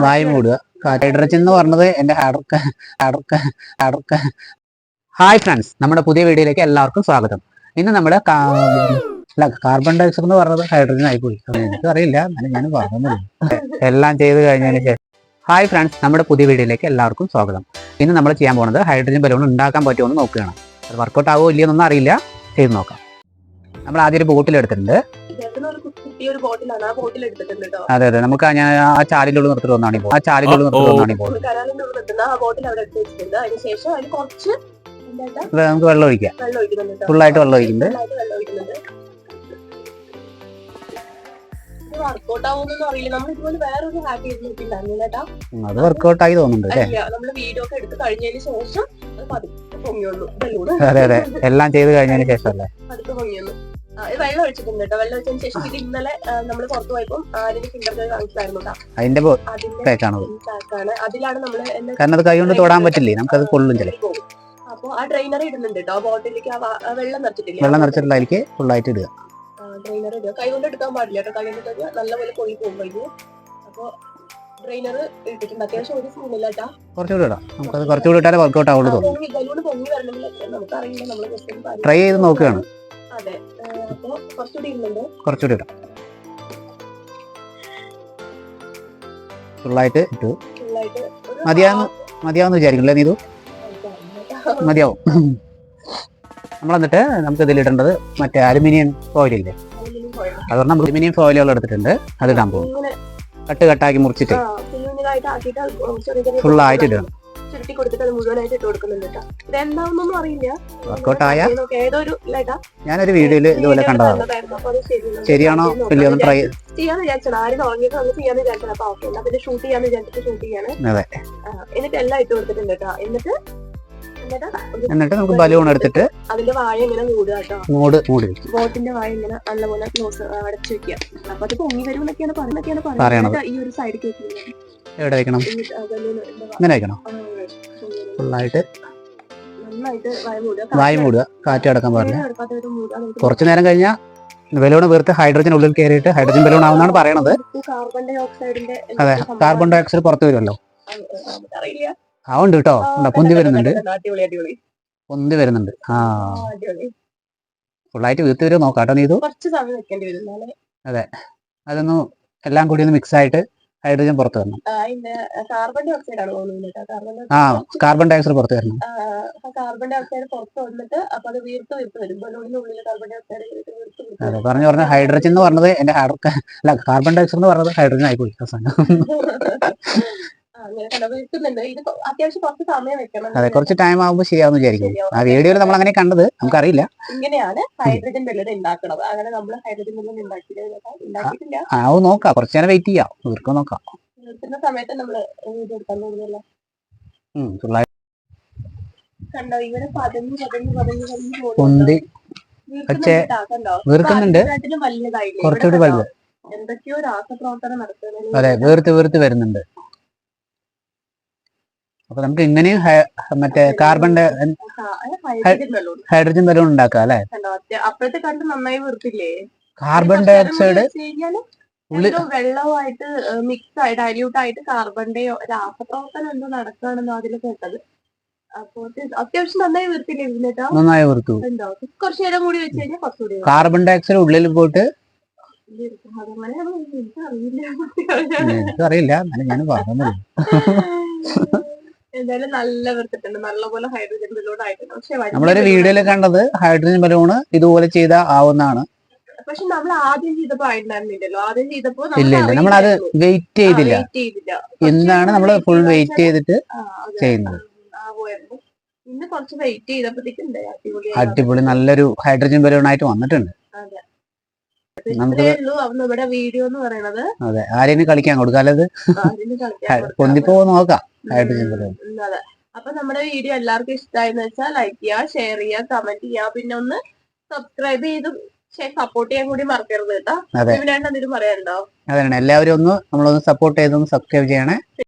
വായു മൂടുക. ഹൈഡ്രജൻ എന്ന് പറഞ്ഞത് എന്റെ ഹായ് ഫ്രണ്ട്സ്, നമ്മുടെ പുതിയ വീഡിയോയിലേക്ക് എല്ലാവർക്കും സ്വാഗതം. ഇന്ന് നമ്മുടെ കാർബൺ ഡയോക്സൈഡ് എന്ന് പറഞ്ഞത് ഹൈഡ്രജൻ ആയിപ്പോയി. എനിക്ക് അറിയില്ല, ഞാൻ പറഞ്ഞില്ല. എല്ലാം ചെയ്ത് കഴിഞ്ഞതിന് ശേഷം ഹായ് ഫ്രണ്ട്സ്, നമ്മുടെ പുതിയ വീഡിയോയിലേക്ക് എല്ലാവർക്കും സ്വാഗതം. ഇന്ന് നമ്മൾ ചെയ്യാൻ പോകുന്നത് ഹൈഡ്രജൻ ബലൂൺ ഉണ്ടാക്കാൻ പറ്റുമോ എന്ന് നോക്കുകയാണ്. അത് വർക്കൗട്ട് ആവോ ഇല്ലയെന്നൊന്നും അറിയില്ല, ചെയ്ത് നോക്കാം. നമ്മൾ ആദ്യം ഒരു ബോട്ടിൽ എടുത്തിട്ടുണ്ട്. അതെ അതെ, നമുക്ക് ഞാൻ ആ ചാലിലുള്ള നിർത്തിട്ട് വന്നാണ് ഇപ്പോൾ. നമുക്ക് വെള്ളം ഒഴിക്കാം. ഫുള്ളായിട്ട് വെള്ളം ഒഴിക്കുന്നുണ്ട്. അത് വർക്കൗട്ട് ആയി തോന്നുന്നുണ്ട് അല്ലേ? അതെ അതെ, എല്ലാം ചെയ്ത് കഴിഞ്ഞതിന് ശേഷം അല്ലേ? വെള്ളം ഒഴിച്ചിട്ടുണ്ട് കേട്ടോ. വെള്ളം ഒഴിച്ചതിന് ശേഷം ഇത് ഇന്നലെ നമ്മൾ പുറത്തു പോയപ്പോൾ അതിന്റെ ഫിംഗർ കാണിച്ചായിരുന്നു. അതിന്റെ പാക്കാണ്. അതിലാണ് നമ്മള് കാരണം അത് കൈ കൊണ്ട് തൊടാൻ പറ്റില്ലേ, നമുക്കത് കൊള്ളും ചിലപ്പോൾ. അപ്പൊ ആ ഡ്രെയിനർ ഇടുന്നുണ്ട് കേട്ടോ. ബോട്ടിലേക്ക് വെള്ളം നിറച്ചിട്ടില്ല, വെള്ളം നിറച്ചിട്ടുള്ള അതിലേക്ക് ഫുള്ളായിട്ട് ഇടുക. ഡ്രെയിനർ ഇടുക. കൈ കൊണ്ട് എടുക്കാൻ പാടില്ല കേട്ടോ. കൈ കൊണ്ട് നല്ലപോലെ കൊള്ളി പോകുമ്പോൾ. അപ്പൊ ഡ്രെയിനർ ഇട്ടിട്ടുണ്ട്. അത്യാവശ്യം ഒരു സ്പൂണില്ല കേട്ടോ. കുറച്ചുകൂടി ഇടാം. നമുക്കത് കുറച്ചുകൂടി ഇട്ടാലേ വർക്കൗട്ട് ആവുള്ളൂ തോന്നുന്നു. ബലൂൺ പൊങ്ങി വരണമെങ്കിൽ നമുക്കറിയില്ല, നമ്മള് ട്രൈ ചെയ്ത് നോക്കുകയാണ്. അതെ, അപ്പൊ കുറച്ചുകൂടി ഇടുന്നുണ്ട്. കുറച്ചുകൂടി ഇടാം. ഫുള്ളായിട്ട് ഇട്ടു. മതിയാവുന്ന വിചാരിക്കില്ല നീ? ഇത് മതിയാവും. നമ്മളെന്നിട്ട് നമുക്ക് ഇതിലിടേണ്ടത് മറ്റേ അലുമിനിയം ഫോയിലില്ലേ, അതുകൊണ്ട് നമ്മൾ അലുമിനിയം ഫോയിലുകൾ എടുത്തിട്ടുണ്ട്. അത് ഇടാൻ പോകും. കട്ട് കട്ടാക്കി മുറിച്ചിട്ട് ഫുള്ളായിട്ട് ഇടണം. ഞാനൊരു വീഡിയോയിൽ ഇതുപോലെ കണ്ടതാണ്. ശരിയാണോ ഇല്ലയോ ട്രൈ ചെയ്യാന്ന് വിചാരിച്ചാണ്. ആരും ചെയ്യാന്ന് വിചാരിച്ചാണ്. അപ്പൊ ഓക്കെ, അതിന്റെ ഷൂട്ട് ചെയ്യാന്ന് വിചാരിച്ചിട്ട് ഷൂട്ട് ചെയ്യാണ്. എന്നിട്ട് എല്ലാം ഇട്ട് കൊടുത്തിട്ടുണ്ട് കേട്ടോ. എന്നിട്ട് നമുക്ക് ബലൂൺ എടുത്തിട്ട് അതിന്റെ വായ ഇങ്ങനെ മൂടുക കേട്ടോ. മൂടി ബോട്ടിന്റെ വായ ഇങ്ങനെ നല്ലപോലെ ക്ലോസ് അടച്ചു വെക്കുക. അപ്പൊ അത് പൊങ്ങി വരും എന്നൊക്കെയാണ് പറയുന്നത്. ഈ ഒരു സൈഡ് കേൾക്കുന്നത് എവിടെ വെക്കണം? ഇങ്ങനെ വെക്കണം. ഫുള്ളായിട്ട് നന്നായിട്ട് വായ മൂടുക. കാറ്റ് കിടക്കാൻ പാടില്ല. കുറച്ചു നേരം കഴിഞ്ഞാൽ ബലൂൺ വീർത്ത് ഹൈഡ്രജൻ ഉള്ളിൽ കയറിയിട്ട് ഹൈഡ്രജൻ ബലൂൺ ആവുന്നതാണ് പറയണത്. അതെ, കാർബൺ ഡൈ ഓക്സൈഡ് പുറത്തു വരുമല്ലോ. അതുകൊണ്ട് കേട്ടോ, പൊന്തി വരുന്നുണ്ട്. ഫുള്ളായിട്ട് വീർത്ത് വരും. നോക്കാട്ടോ നീ. ഇത് അതെ, അതൊന്ന് എല്ലാം കൂടി ഒന്ന് മിക്സ് ആയിട്ട് ഹൈഡ്രജൻ പുറത്ത് വരണം. കാർബൺ ഡൈ ഓക്സൈഡ് പുറത്ത് വരണം. അതെ, പറഞ്ഞു ഹൈഡ്രജൻ എന്ന് പറഞ്ഞത് എന്റെ കാർബൺ ഡൈ ഓക്സൈഡ് എന്ന് പറഞ്ഞത് ഹൈഡ്രജൻ ആയിപ്പോയി. അതെ, കുറച്ച് ടൈം ആകുമ്പോൾ ശരിയാവുന്ന വിചാരിക്കും. ആ വീഡിയോയിൽ നമ്മൾ അങ്ങനെ കണ്ടത്, നമുക്കറിയില്ല. ഇങ്ങനെയാണ് ഹൈഡ്രജൻ ബലൂൺ ഉണ്ടാക്കുന്നത്. അങ്ങനെ നമ്മൾ ഹൈഡ്രജൻ ബലൂൺ ഉണ്ടാക്കിയിട്ടില്ല. നോക്കാം, കുറച്ച് നേരം വെയിറ്റ് ചെയ്യാം. വീർക്കാൻ നോക്കാം. സമയത്ത് നമ്മള് കണ്ടോ, ഇവരെ പൊന്തി പക്ഷേ വീർക്കുന്നുണ്ട്. കുറച്ചുകൂടി വലുത്. എന്തൊക്കെയോ രാസപ്രവർത്തനം നടത്തുന്നത്. അതെ, വീർത്ത് വരുന്നുണ്ട്. അപ്പൊ നമുക്ക് ഇങ്ങനെയും മറ്റേ ഹൈഡ്രജൻ ബലൂൺ ഉണ്ടാക്കാം അല്ലെ? അപ്പോഴത്തെ കണ്ട് നന്നായി വീർത്തില്ലേ? കാർബൺ ഡൈ ഓക്സൈഡ് വെള്ളവുമായിട്ട് മിക്സ് ആയിട്ട് ഡൈല്യൂട്ട് ആയിട്ട് കാർബണിന്റെ രാസപ്രവർത്തനം എന്തോ നടക്കുകയാണെന്നോ അതിൽ കേട്ടത്. അപ്പൊ അത്യാവശ്യം നന്നായി വീർത്തില്ലേ? നന്നായി വീർത്തു. കുറച്ചു നേരം കൂടി വെച്ച് കഴിഞ്ഞാൽ കുറച്ചുകൂടി കാർബൺ ഡൈ ഓക്സൈഡ് ഉള്ളിൽ പോയിട്ട് എനിക്കറിയില്ല, ഞാൻ പറഞ്ഞില്ല. എന്തായാലും നല്ല വീർത്തിട്ടുണ്ട്. നല്ലപോലെ ഹൈഡ്രജൻ ബലൂൺ ആയിട്ടുണ്ട്. പക്ഷെ നമ്മളൊരു വീഡിയോയിൽ കണ്ടത് ഹൈഡ്രജൻ ബലൂണ് ഇതുപോലെ ചെയ്താൽ ആവുന്നതാണ്. പക്ഷെ നമ്മൾ ആദ്യം ചെയ്തപ്പോ ആയിട്ടുണ്ടായിരുന്നില്ലല്ലോ. ആദ്യം ചെയ്തപ്പോ ഇല്ല, നമ്മളത് വെയിറ്റ് ചെയ്തില്ല. എന്താണ് നമ്മൾ ഫുൾ വെയിറ്റ് ചെയ്തിട്ട് ചെയ്യുന്നത്. ഇന്ന് കുറച്ച് വെയിറ്റ് ചെയ്തപ്പോഴത്തേക്കും അടിപൊളി നല്ലൊരു ഹൈഡ്രജൻ ബലൂൺ ആയിട്ട് വന്നിട്ടുണ്ട്. നമ്മുടെ വീഡിയോ എന്ന് പറയുന്നത്. അതെ, ആരെയും കളിക്കാൻ കൊടുക്കാല്ലത് പൊന്തിപ്പോ നോക്കാം ഹൈഡ്രജൻ ബലൂൺ. അതെ, അപ്പൊ നമ്മുടെ വീഡിയോ എല്ലാവർക്കും ഇഷ്ടമായെന്ന് വെച്ചാൽ ലൈക്ക് ചെയ്യുക, ഷെയർ ചെയ്യുക, കമന്റ് ചെയ്യുക, പിന്നെ ഒന്ന് സബ്സ്ക്രൈബ് ചെയ്ത് സപ്പോർട്ട് ചെയ്യാൻ കൂടി മറക്കരുത് കേട്ടോ. ഇതിനായിട്ട് എന്തെങ്കിലും പറയാനുണ്ടോ? അതാണ്, എല്ലാവരും നമ്മളൊന്ന് സപ്പോർട്ട് ചെയ്തൊന്ന് സബ്സ്ക്രൈബ് ചെയ്യണേ.